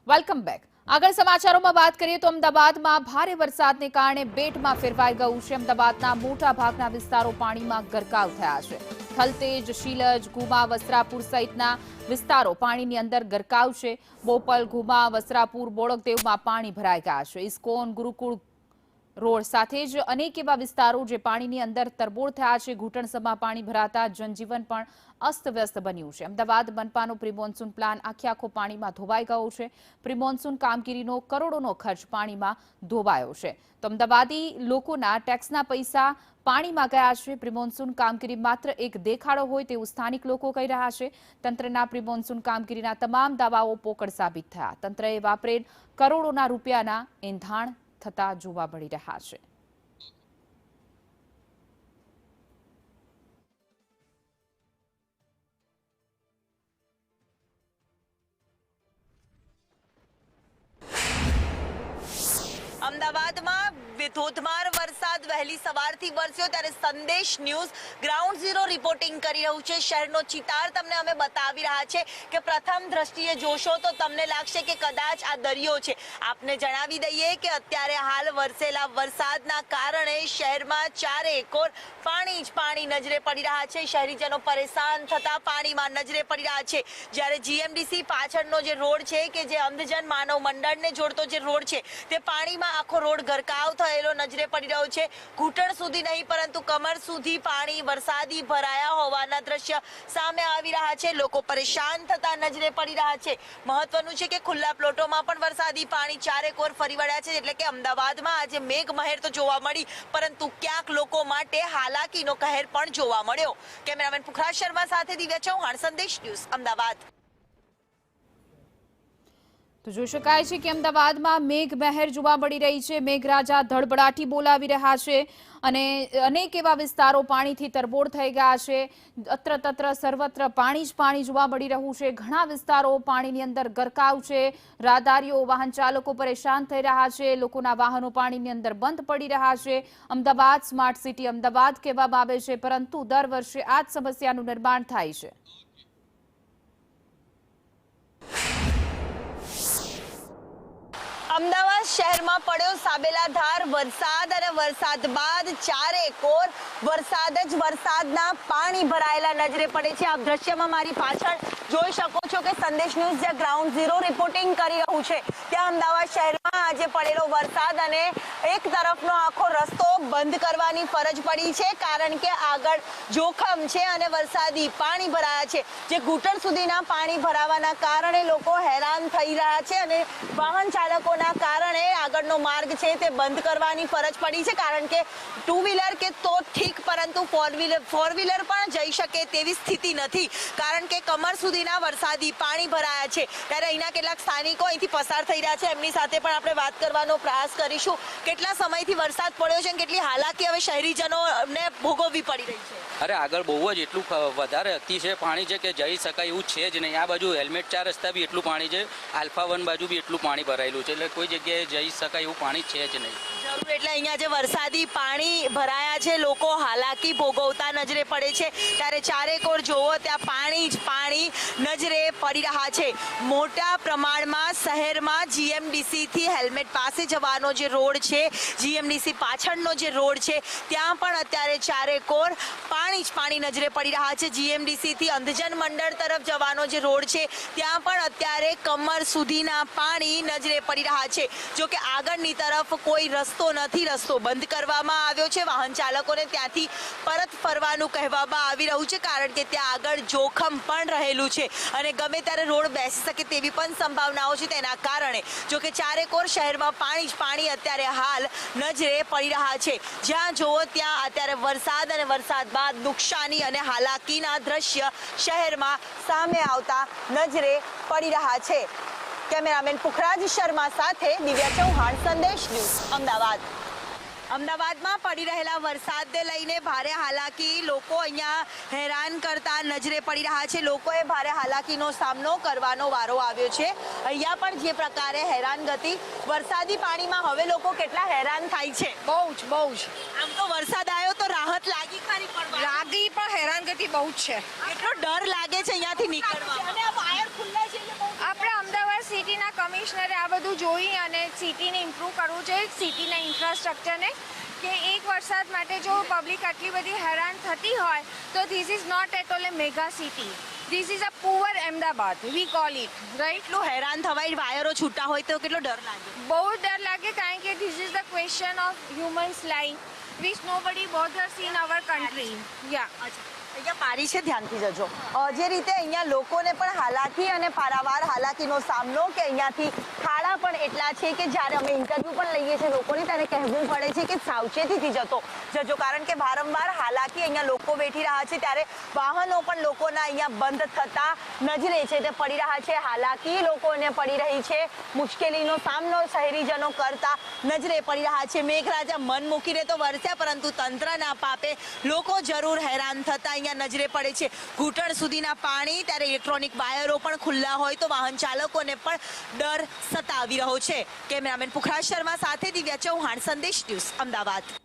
Welcome back. આગળ સમાચારોમાં વાત કરીએ તો અમદાવાદમાં ભારે વરસાદને કારણે બેટમાં ફેરવાઈ ગયું છે। અમદાવાદના મોટા ભાગના વિસ્તારો પાણીમાં ગરકાવ થયા છે। થલતેજ, શીલજ, ઘુમા, વસ્ત્રાપુર સહિતના વિસ્તારો પાણીની અંદર ગરકાવ છે। બોપલ, ઘુમા, વસ્ત્રાપુર, બોડકદેવમાં પાણી ભરાઈ ગયા છે। ઇસ્કોન, ગુરુકુળ રોડ સાથે જ અનેક એવા વિસ્તારો જે પાણીની અંદર તરબોળ થયા છે। ઘૂંટણસમાં પાણી ભરાતા જનજીવન પણ અસ્તવ્યસ્ત બન્યું છે। અમદાવાદ મનપાનો પ્રી મોન્સૂન પ્લાન આખો પાણીમાં ધોવાઈ ગયો છે। પ્રી મોન્સૂન કામગીરીનો કરોડોનો ખર્ચ પાણીમાં ધોવાયો છે। તો અમદાવાદી લોકોના ટેક્સના પૈસા પાણીમાં ગયા છે। પ્રી મોન્સૂન કામગીરી માત્ર એક દેખાડો હોય તેવું સ્થાનિક લોકો કહી રહ્યા છે। તંત્રના પ્રી મોન્સૂન કામગીરીના તમામ દાવાઓ પોકળ સાબિત થયા। તંત્રએ વાપરેલ કરોડોના રૂપિયાના એંધાણ થતા જોવા મળી રહ્યા છે। અમદાવાદમાં ધોધમાર વરસાદ વહેલી સવારથી વરસ્યો ત્યારે સંદેશ ન્યૂઝ ગ્રાઉન્ડ ઝીરો રિપોર્ટિંગ કરી રહ્યું છે। શહેરનો ચિતાર તમને અમે બતાવી રહ્યા છે કે પ્રથમ દ્રષ્ટિએ જોશો તો તમને લાગશે કે કદાચ આ દરિયો છે। આપને જણાવી દઈએ કે અત્યારે હાલ વરસેલા વરસાદના કારણે શહેરમાં ચારેકોર પાણી જ પાણી નજરે પડી રહ્યા છે। શહેરીજનો પરેશાન થતા પાણીમાં નજરે પડી રહ્યા છે। જ્યારે જીએમડીસી પાછળનો જે રોડ છે કે જે અંધજન માનવ મંડળને જોડતો જે રોડ છે તે પાણીમાં આખો રોડ ગરકાવ થયેલો નજરે પડી રહ્યો છે। ઘૂંટણ સુધી નહીં પરંતુ કમર સુધી પાણી વરસાદી ભરાયા હોવાના દ્રશ્ય સામે આવી રહ્યા છે। લોકો પરેશાન થતા નજરે પડી રહ્યા છે। મહત્વનું છે કે ખુલ્લા પ્લોટોમાં પણ વરસાદી પાણી ચારેકોર ફરી વળ્યા છે। એટલે કે અમદાવાદમાં આજે મેઘ મહેર તો જોવા મળી પરંતુ ક્યાંક લોકો માટે હાલાકીનો કહેર પણ જોવા મળ્યો। કેમેરામેન પુખરાજ શર્મા સાથે દિવ્યા ચૌહાણ, સંદેશ ન્યૂઝ, અમદાવાદ। તો જોઈ શકાય છે કે અમદાવાદમાં મેઘ મહેર જોવા મળી રહી છે। મેઘરાજા ધડબડાટી બોલાવી રહ્યા છે અને અનેક એવા વિસ્તારો પાણીથી તરબોળ થઈ ગયા છે। અત્ર તત્ર સર્વત્ર પાણી જ પાણી જોવા મળી રહ્યું છે। ઘણા વિસ્તારો પાણીની અંદર ગરકાવ છે। રાહદારીઓ, વાહન ચાલકો પરેશાન થઈ રહ્યા છે। લોકોના વાહનો પાણીની અંદર બંધ પડી રહ્યા છે। અમદાવાદ સ્માર્ટ સિટી અમદાવાદ કહેવામાં આવે છે પરંતુ દર વર્ષે આ જ સમસ્યાનું નિર્માણ થાય છે। અમદાવાદ શહેરમાં પડ્યો સાબેલાધાર વરસાદ અને વરસાદ બાદ ચારેકોર વરસાદ જ વરસાદના પાણી ભરાયેલા નજરે પડે છે। આપ દ્રશ્યમાં મારી પાછળ જોઈ શકો છો કે સંદેશ ન્યૂઝ જે ગ્રાઉન્ડ ઝીરો રિપોર્ટિંગ કરી રહ્યું છે ત્યાં અમદાવાદ શહેરમાં આજે પડેલો વરસાદ અને એક તરફનો આખો રસ્તો બંધ કરવાની ફરજ પડી છે કારણ કે આગળ જોખમ છે અને વરસાદી પાણી ભરાયા છે। જે ઘૂંટણ સુધીના પાણી ભરાવાના કારણે લોકો હેરાન થઈ રહ્યા છે અને વાહન ચાલકોના કારણે આગળનો માર્ગ છે તે બંધ કરવાની ફરજ પડી છે કારણ કે ટુ વ્હીલર કે તો ઠીક પરંતુ ફોર વ્હીલર પણ જઈ શકે તેવી સ્થિતિ નથી કારણ કે કમર સુધીના વરસાદી પાણી ભરાયા છે। ત્યારે અહીંના કેટલાક સ્થાનિકો અહીંથી પસાર થઈ રહ્યા છે, એમની સાથે પણ આપણે વાત કરવાનો પ્રયાસ કરીશું। કેટલા સમયથી વરસાદ પડ્યો છે અને કેટલી હાલાકી હવે શહેરીજનોને ભોગવવી પડી રહી છે? અરે આગળ બહુ જ એટલું વધારે અતિશય પાણી છે કે જઈ શકાય એવું છે જ નહીં। આ બાજુ હેલ્મેટ 4 રસ્તા બી એટલું પાણી છે, આલ્ફા 1 બાજુ બી એટલું પાણી ભરાયેલું છે, એટલે કોઈ જગ્યાએ જઈ શકાય એવું પાણી છે જ નહીં। જરૂર એટલે અહીંયા જે વરસાદી પાણી ભરાયા છે લોકો હાલાકી ભોગવતા નજરે પડે છે ત્યારે ચારેકોર જોવો ત્યાં પાણી જ પાણી નજરે પડી રહ્યા છે। મોટા પ્રમાણમાં શહેરમાં જીએમડીસી થી હેલ્મેટ પાસે જવાનો જે રોડ છે, જીએમડીસી પાછળનો જે રોડ છે ત્યાં પણ અત્યારે ચારેકોર પાણી જ પાણી નજરે પડી રહ્યા છે। જીએમડીસી થી અંધજન મંડળ તરફ જવાનો જે રોડ છે ત્યાં પણ અત્યારે કમર સુધીના પાણી નજરે પડી રહ્યા છે। જો કે આગળની તરફ કોઈ રસ્તો નથી, રસ્તો બંધ કરવામાં આવ્યો છે। વાહન ચાલકોને ત્યાંથી પરત ફરવાનું કહેવામાં આવી રહ્યું છે કારણ કે ત્યાં આગળ જોખમ પણ રહેલું છે અને ગમે ત્યારે રોડ બેસી શકે તેવી પણ સંભાવનાઓ છે। તેના કારણે જો કે ચારેકોર શહેરમાં પાણી જ પાણી અત્યારે હાલ નજરે પડી રહ્યા છે। જ્યાં જુઓ ત્યાં અત્યારે વરસાદ અને વરસાદ બાદ નુકસાની અને હાલાકીના દ્રશ્ય શહેરમાં સામે આવતા નજરે પડી રહ્યા છે। કેમેરામેન પુખરાજ શર્મા સાથે દિવ્યા ચૌહાણ, સંદેશ ન્યૂઝ, અમદાવાદ। અમદાવાદમાં પડી રહેલા વરસાદને લઈને ભારે હાલાકી લોકો અહીંયા હેરાન કરતા નજરે પડી રહ્યા છે। લોકોએ ભારે હાલાકીનો સામનો કરવાનો વારો આવ્યો છે। અહીંયા પણ જે પ્રકારે હેરાનગતિ વરસાદી પાણીમાં હવે લોકો કેટલા હેરાન થાય છે? બહુ જ આમ તો વરસાદ આવ્યો તો રાહત લાગી ખરી પણ હેરાનગતિ બહુ જ છે। કેટલો ડર લાગે છે અહીંયાથી નીકળવા? અને આ વાયર ખુલ્લા છે એટલે બહુ આપણા અમદાવાદ સિટીના કમિશનરે આ બધું જોઈ અને સિટીને ઇમ્પ્રૂવ કરવું જોઈએ, સિટીના ઇન્ફ્રાસ્ટ્રક્ચરને, કે એક વરસાદ માટે જો પબ્લિક આટલી બધી હેરાન થતી હોય તો this is not at all a mega city, this is a poor Ahmedabad we call it, right? એટલું હેરાન થવાય, વાયરો છૂટા હોય તો કેટલો ડર લાગે. બહુ જ ડર લાગે, કારણ કે this is the question of humans life which nobody bothers in our country. યા અહીંયા પારી છે, ધ્યાનથી જજો. જે રીતે અહીંયા લોકોને પણ હાલાકી અને પારાવાર હાલાકીનો સામનો, કે અહીંયાથી ખાડા પણ એટલા છે કે જ્યારે અમે ઇન્ટરવ્યૂ પણ લઈએ છીએ લોકોને ત્યારે કહેવું પડે છે કે સાવચેતીથી જજો, કારણ કે વારંવાર હાલાકી અહીંયા લોકો બેઠી રહ્યા છે, ત્યારે વાહનો પણ લોકોના અહીંયા બંધ થતા નજરે છે તે પડી રહ્યા છે. હાલાકી લોકોને પડી રહી છે, મુશ્કેલીનો સામનો શહેરીજનો કરતા નજરે પડી રહ્યા છે. મેઘરાજા મન મૂકીને તો વરસ્યા, પરંતુ તંત્રના પાપે લોકો જરૂર હેરાન થતા અહીંયા નજરે પડે છે. ઘૂંટણ સુધીના પાણી, ત્યારે ઇલેક્ટ્રોનિક વાયરો પણ ખુલ્લા હોય તો વાહન ચાલકોને પણ ડર સતાવી રહ્યો છે. કેમેરામેન પુખરાજ શર્મા સાથે દિવ્યા ચૌહાણ, સંદેશ ન્યૂઝ, અમદાવાદ.